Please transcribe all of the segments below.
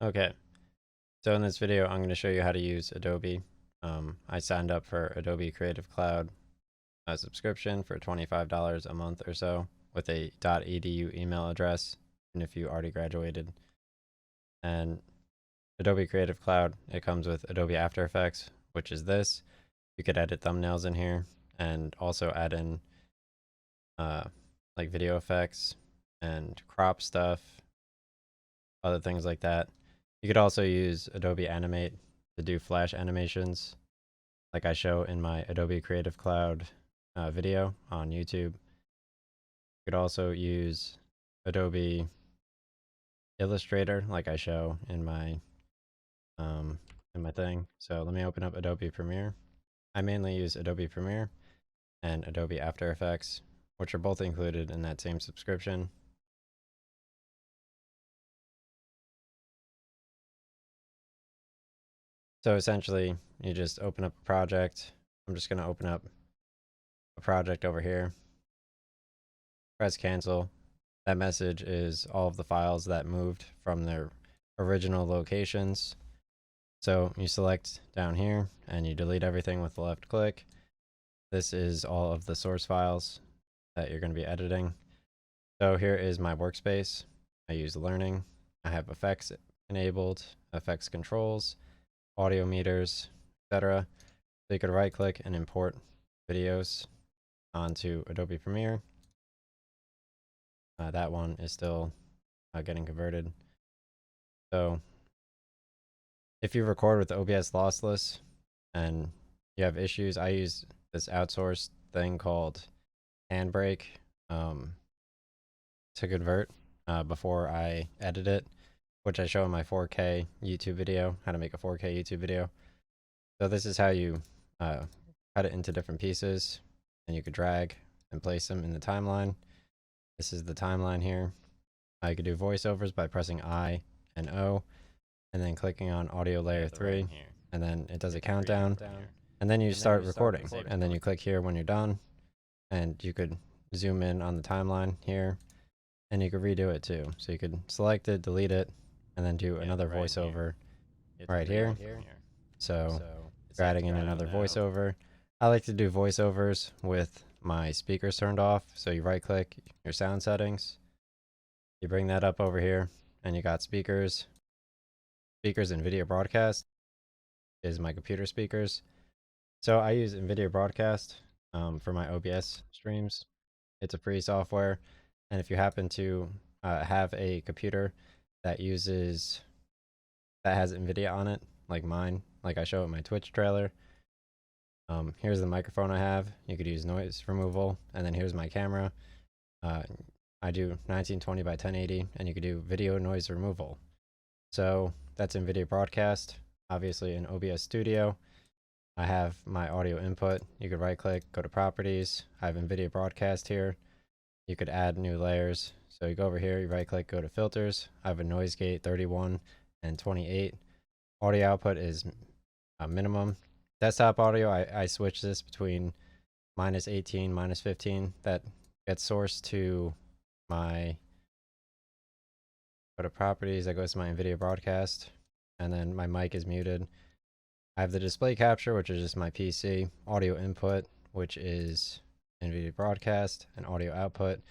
Okay, so in this video, I'm going to show you how to use Adobe. I signed up for Adobe Creative Cloud subscription for $25 a month or so with a .edu email address, and if you already graduated. And Adobe Creative Cloud, it comes with Adobe After Effects, which is this. You could edit thumbnails in here and also add in like video effects and crop stuff, other things like that. You could also use Adobe Animate to do flash animations, like I show in my Adobe Creative Cloud video on YouTube. You could also use Adobe Illustrator, like I show in my thing. So let me open up Adobe Premiere. I mainly use Adobe Premiere and Adobe After Effects, which are both included in that same subscription. So essentially, you just open up a project. I'm just going to open up a project over here. Press cancel. That message is all of the files that moved from their original locations. So you select down here and you delete everything with the left click. This is all of the source files that you're going to be editing. So here is my workspace. I use learning. I have effects enabled, effects controls, audio meters, etc. So you could right click and import videos onto Adobe Premiere. That one is still getting converted. So if you record with OBS lossless and you have issues, I use this outsourced thing called Handbrake to convert before I edit it, which I show in my 4K YouTube video, how to make a 4K YouTube video. So this is how you cut it into different pieces, and you could drag and place them in the timeline. This is the timeline here. I could do voiceovers by pressing I and O, and then clicking on audio layer 3, and then it does a countdown, and then you start recording, and then you click here when you're done, and you could zoom in on the timeline here, and you could redo it too. So you could select it, delete it, and then do another voiceover right here. So you're adding in another voiceover. I like to do voiceovers with my speakers turned off. So you right click your sound settings, you bring that up over here, and you got speakers and video broadcast is my computer speakers. So I use NVIDIA Broadcast for my OBS streams. It's a free software, and if you happen to have a computer that has NVIDIA on it, like mine, like I show in my Twitch trailer, here's the microphone I have. You could use noise removal, and then here's my camera. I do 1920 by 1080, and you could do video noise removal. So that's NVIDIA Broadcast. Obviously in OBS Studio, I have my audio input. You could right click, go to properties. I have NVIDIA Broadcast here. You could add new layers. So you go over here, you right click, go to filters. I have a noise gate 31 and 28. Audio output is minimum. Desktop audio, I switch this between -18, -15. That gets sourced to my, go to properties, that goes to my NVIDIA Broadcast, and then my mic is muted. I have the display capture, which is just my PC, audio input, which is NVIDIA Broadcast, and audio output,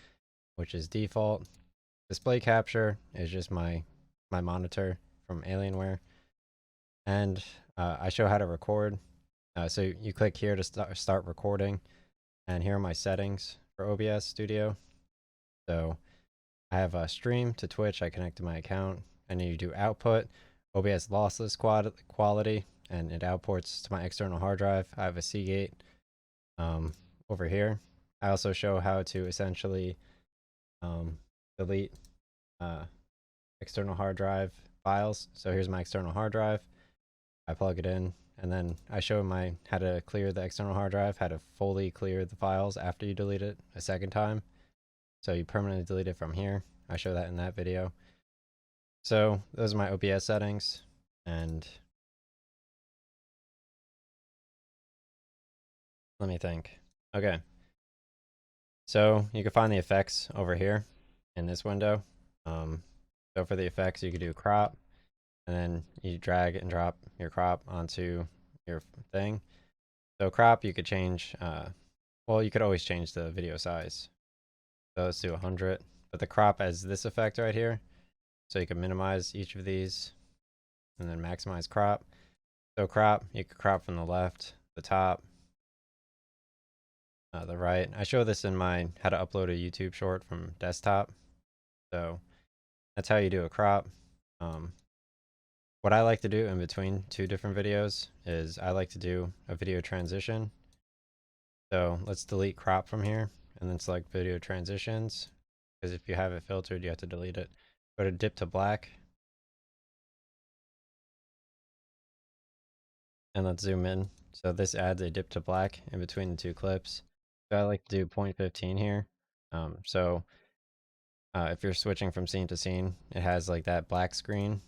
which is default. Display capture is just my monitor from Alienware. And I show how to record. So you click here to start recording, and here are my settings for OBS Studio. So I have a stream to Twitch, I connect to my account, and then you do output, OBS lossless quality, and it outports to my external hard drive. I have a Seagate over here. I also show how to essentially delete external hard drive files. So here's my external hard drive. I plug it in, and then I show how to clear the external hard drive, how to fully clear the files after you delete it a second time. So you permanently delete it from here. I show that in that video. So those are my OBS settings, and let me think. Okay. So you can find the effects over here in this window. So for the effects, you could do crop, and then you drag and drop your crop onto your thing. So crop, you could change, well, you could always change the video size. So let's do 100, but the crop has this effect right here. So you can minimize each of these and then maximize crop. So crop, you could crop from the left, the top, the right. I show this in my how to upload a YouTube short from desktop. So that's how you do a crop. What I like to do in between two different videos is I like to do a video transition. So let's delete crop from here and then select video transitions, because if you have it filtered, you have to delete it. Go to dip to black. And let's zoom in. So this adds a dip to black in between the two clips. So I like to do 0.15 here. So if you're switching from scene to scene, it has like that black screen.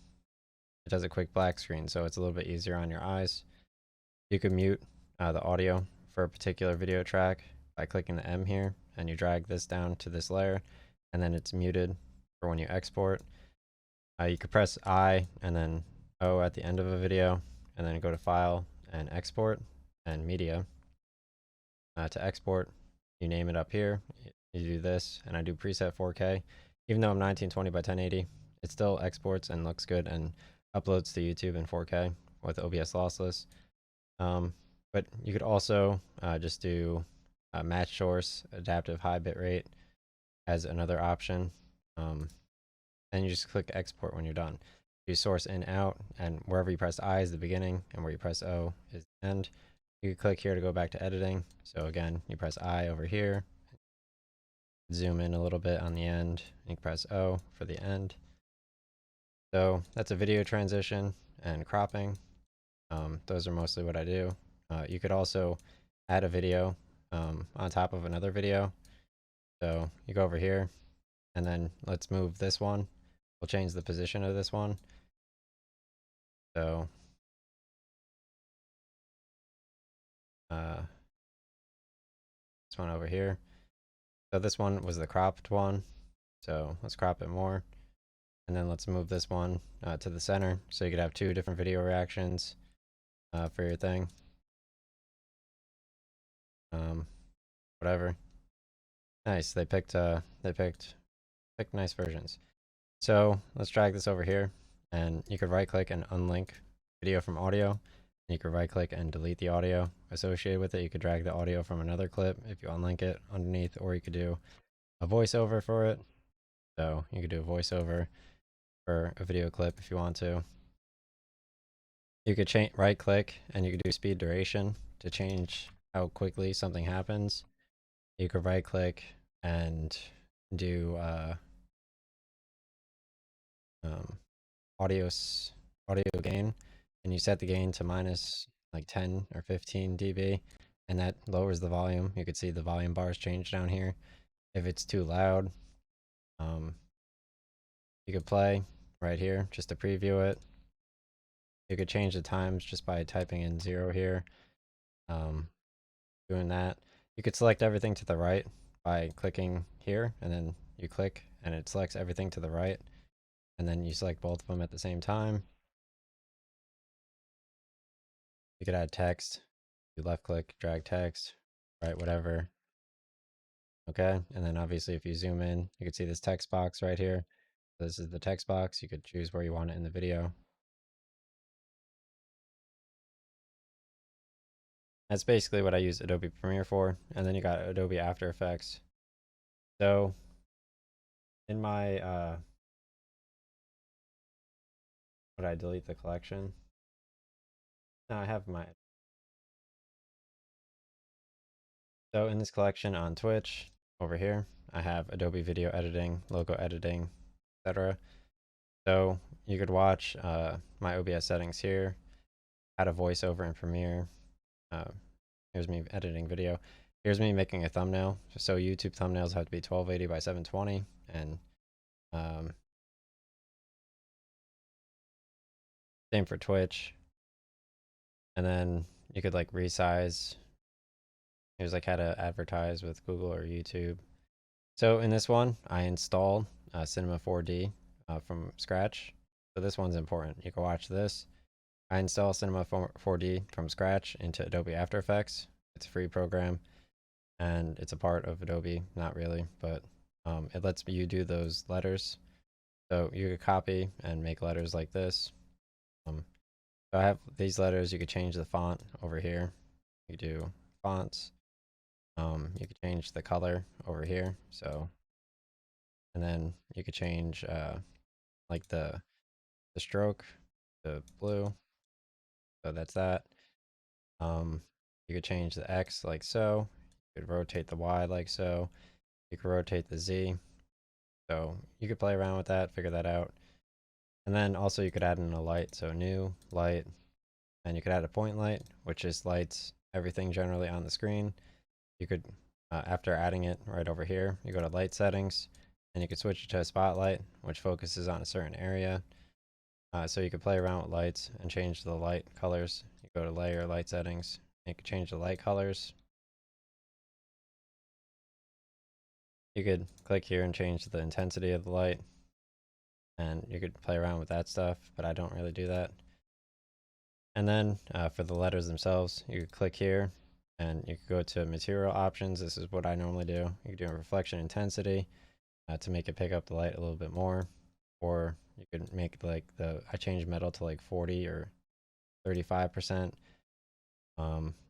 It does a quick black screen, so it's a little bit easier on your eyes. You can mute the audio for a particular video track by clicking the M here, and you drag this down to this layer, and then it's muted for when you export. You could press I and then O at the end of a video, and then go to File and Export and Media. To export, you name it up here. You do this, and I do preset 4K. Even though I'm 1920 by 1080, it still exports and looks good and uploads to YouTube in 4K with OBS lossless. But you could also just do match source adaptive high bitrate as another option. And you just click export when you're done. You source in out, and wherever you press I is the beginning, and where you press O is the end. You can click here to go back to editing. So again, you press I over here, zoom in a little bit on the end, and you press O for the end. So that's a video transition and cropping. Those are mostly what I do. You could also add a video on top of another video. So you go over here, and then let's move this one. We'll change the position of this one. So this one over here. So this one was the cropped one. So let's crop it more. And then let's move this one to the center. So you could have two different video reactions for your thing. Whatever. Nice. They picked nice versions. So let's drag this over here, and you could right click and unlink video from audio. You could right click and delete the audio associated with it. You could drag the audio from another clip if you unlink it underneath, or you could do a voiceover for it. So you could do a voiceover for a video clip if you want to. You could right click and you could do speed duration to change how quickly something happens. You could right click and do audio gain, and you set the gain to minus like 10 or 15 dB, and that lowers the volume. You could see the volume bars change down here. If it's too loud, you could play right here just to preview it. You could change the times just by typing in 0 here. Doing that, you could select everything to the right by clicking here, and then you click and it selects everything to the right, and then you select both of them at the same time. You could add text. You left click, drag text, right, whatever. Okay, and then obviously if you zoom in, you can see this text box right here. So this is the text box. You could choose where you want it in the video. That's basically what I use Adobe Premiere for. And then you got Adobe After Effects. So in my, would I delete the collection? No, I have my. So in this collection on Twitch, over here, I have Adobe Video Editing, Logo Editing, etc. So you could watch my OBS settings here, how to voiceover in Premiere. Here's me editing video. Here's me making a thumbnail. So YouTube thumbnails have to be 1280 by 720, and same for Twitch. And then you could like resize. Here's like how to advertise with Google or YouTube. So in this one, I installed Cinema 4D from scratch. So this one's important. You can watch this. I install Cinema 4D from scratch into Adobe After Effects. It's a free program and it's a part of Adobe, not really, but it lets you do those letters. So you could copy and make letters like this. Um, so I have these letters. You could change the font over here. You do fonts. You could change the color over here. So, and then you could change like the stroke to blue. So that's that. Um, you could change the X like so. You could rotate the Y like so. You could rotate the Z. So you could play around with that, figure that out. And then also you could add in a light. So new, light, and you could add a point light, which just lights everything generally on the screen. You could, after adding it right over here, you go to light settings and you could switch it to a spotlight, which focuses on a certain area. So you could play around with lights and change the light colors. You go to layer, light settings, and you could change the light colors. You could click here and change the intensity of the light, and you could play around with that stuff, but I don't really do that. And then for the letters themselves, you could click here and you could go to material options. This is what I normally do. You could do a reflection intensity to make it pick up the light a little bit more, or you could make like I change metal to like 40 or 35%,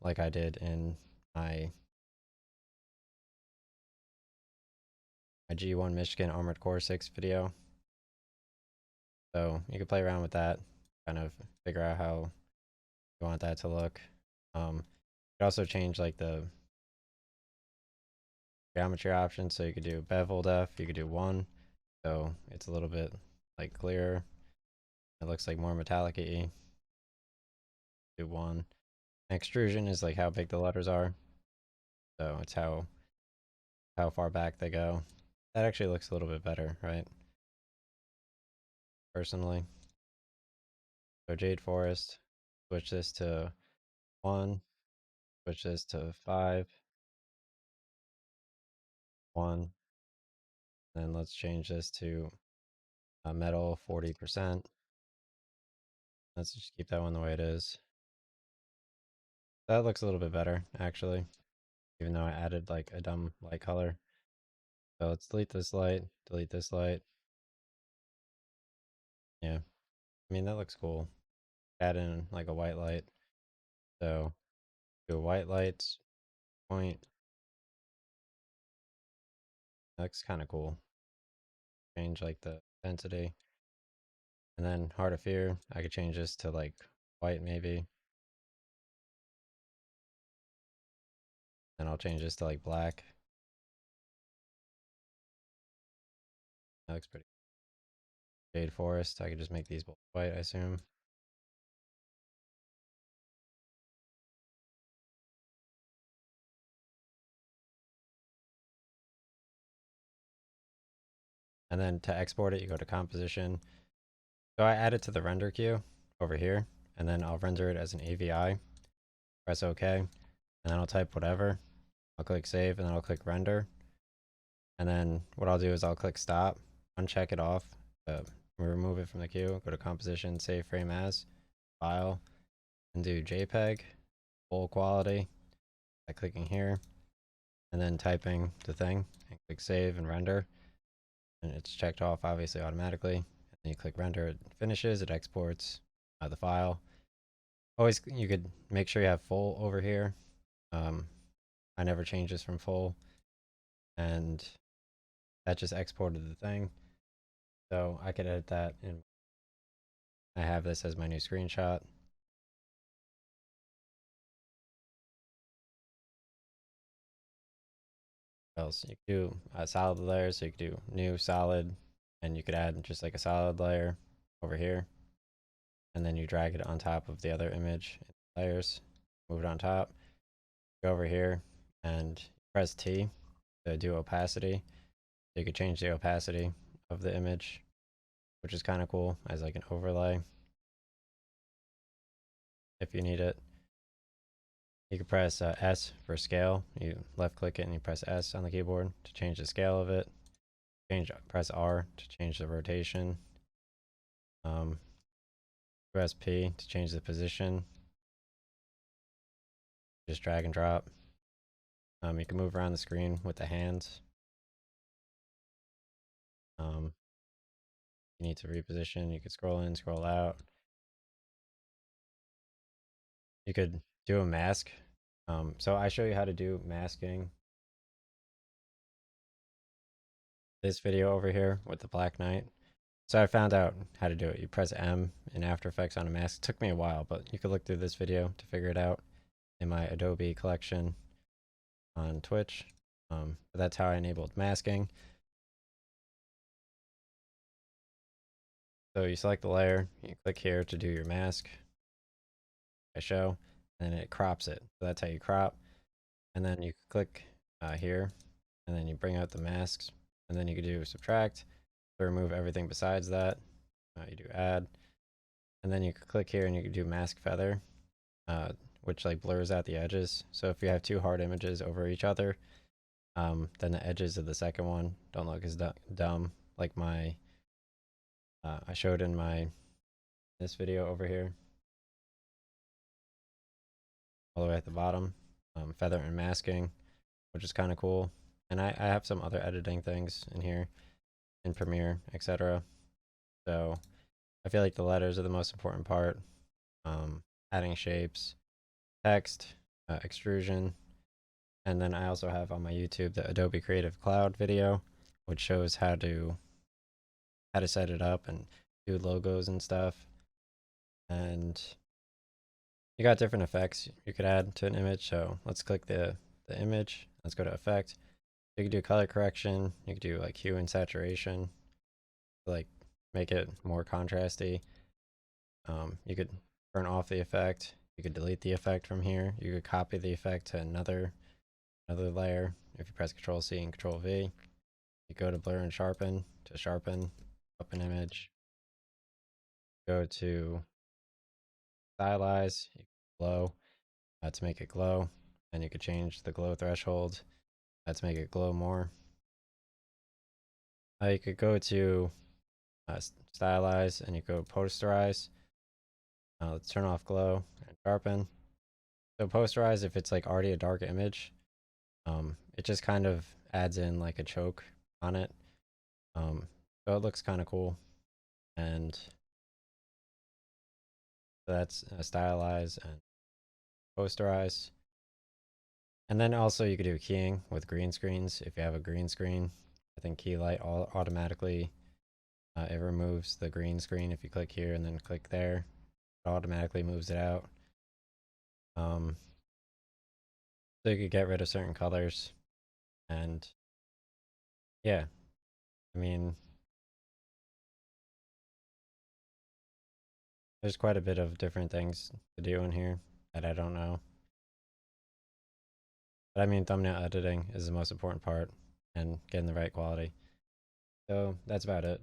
like I did in my G1 Michigan Armored Core 6 video. So you can play around with that, kind of figure out how you want that to look. You could also change like the geometry options. So you could do bevel depth, you could do 1. So it's a little bit like clearer. It looks like more metallic-y. Do 1. Extrusion is like how big the letters are. So it's how far back they go. That actually looks a little bit better, right? Personally. So Jade Forest, switch this to 1, switch this to 5, 1, then let's change this to metal 40%. Let's just keep that one the way it is. That looks a little bit better, actually, even though I added like a dumb light color. So let's delete this light, delete this light. Yeah, I mean, that looks cool. Add in like a white light. So do a white light point. That looks kind of cool. Change like the intensity. And then Heart of Fear, I could change this to like white maybe. Then I'll change this to like black. That looks pretty. Jade Forest, I could just make these both white, I assume. And then to export it, you go to composition. So I add it to the render queue over here, and then I'll render it as an AVI. Press OK, and then I'll type whatever. I'll click save, and then I'll click render. And then what I'll do is I'll click stop, uncheck it off, remove it from the queue, go to composition, save frame as, file, and do JPEG, full quality, by clicking here, and then typing the thing, and click save and render. And it's checked off obviously automatically. And then you click render, it finishes, it exports the file. Always, you could make sure you have full over here. I never change this from full, and that just exported the thing. So I could edit that, and I have this as my new screenshot. What else? You could do a solid layer, so you could do new solid, and you could add just like a solid layer over here, and then you drag it on top of the other image layers, move it on top, go over here, and press T to do opacity. So you could change the opacity of the image, which is kind of cool as like an overlay if you need it. You can press S for scale. You left click it and you press S on the keyboard to change the scale of it. Press R to change the rotation. Press P to change the position. Just drag and drop. You can move around the screen with the hands. You need to reposition. You could scroll in, scroll out. You could do a mask. So I show you how to do masking. This video over here with the Black Knight. So I found out how to do it. You press M in After Effects on a mask. It took me a while, but you could look through this video to figure it out in my Adobe collection on Twitch. But that's how I enabled masking. So you select the layer, you click here to do your mask. I show, and then it crops it. So that's how you crop. And then you click here, and then you bring out the masks, and then you can do subtract to remove everything besides that. You do add, and then you can click here and you can do mask feather, which like blurs out the edges. So if you have two hard images over each other, then the edges of the second one don't look as dumb like my I showed in this video over here, all the way at the bottom. Feather and masking, which is kind of cool. And I have some other editing things in here in Premiere, etc. So I feel like the letters are the most important part. Adding shapes, text, extrusion, and then I also have on my YouTube the Adobe Creative Cloud video, which shows how to set it up and do logos and stuff. And you got different effects you could add to an image. So let's click the image. Let's go to effect. You can do color correction. You can do like hue and saturation, like make it more contrasty. You could turn off the effect. You could delete the effect from here. You could copy the effect to another layer. If you press Control C and Control V, you go to blur and sharpen to sharpen up an image. Go to stylize, glow, to make it glow, and you could change the glow threshold to make it glow more. You could go to stylize and you go posterize. Let's turn off glow and sharpen. So posterize, if it's like already a dark image, it just kind of adds in like a choke on it. So it looks kind of cool. And so that's stylize and posterize. And then also you could do keying with green screens. If you have a green screen, I think key light automatically, it removes the green screen. If you click here and then click there, it automatically moves it out. So you could get rid of certain colors. And yeah, I mean, there's quite a bit of different things to do in here that I don't know. But I mean, thumbnail editing is the most important part and getting the right quality. So that's about it.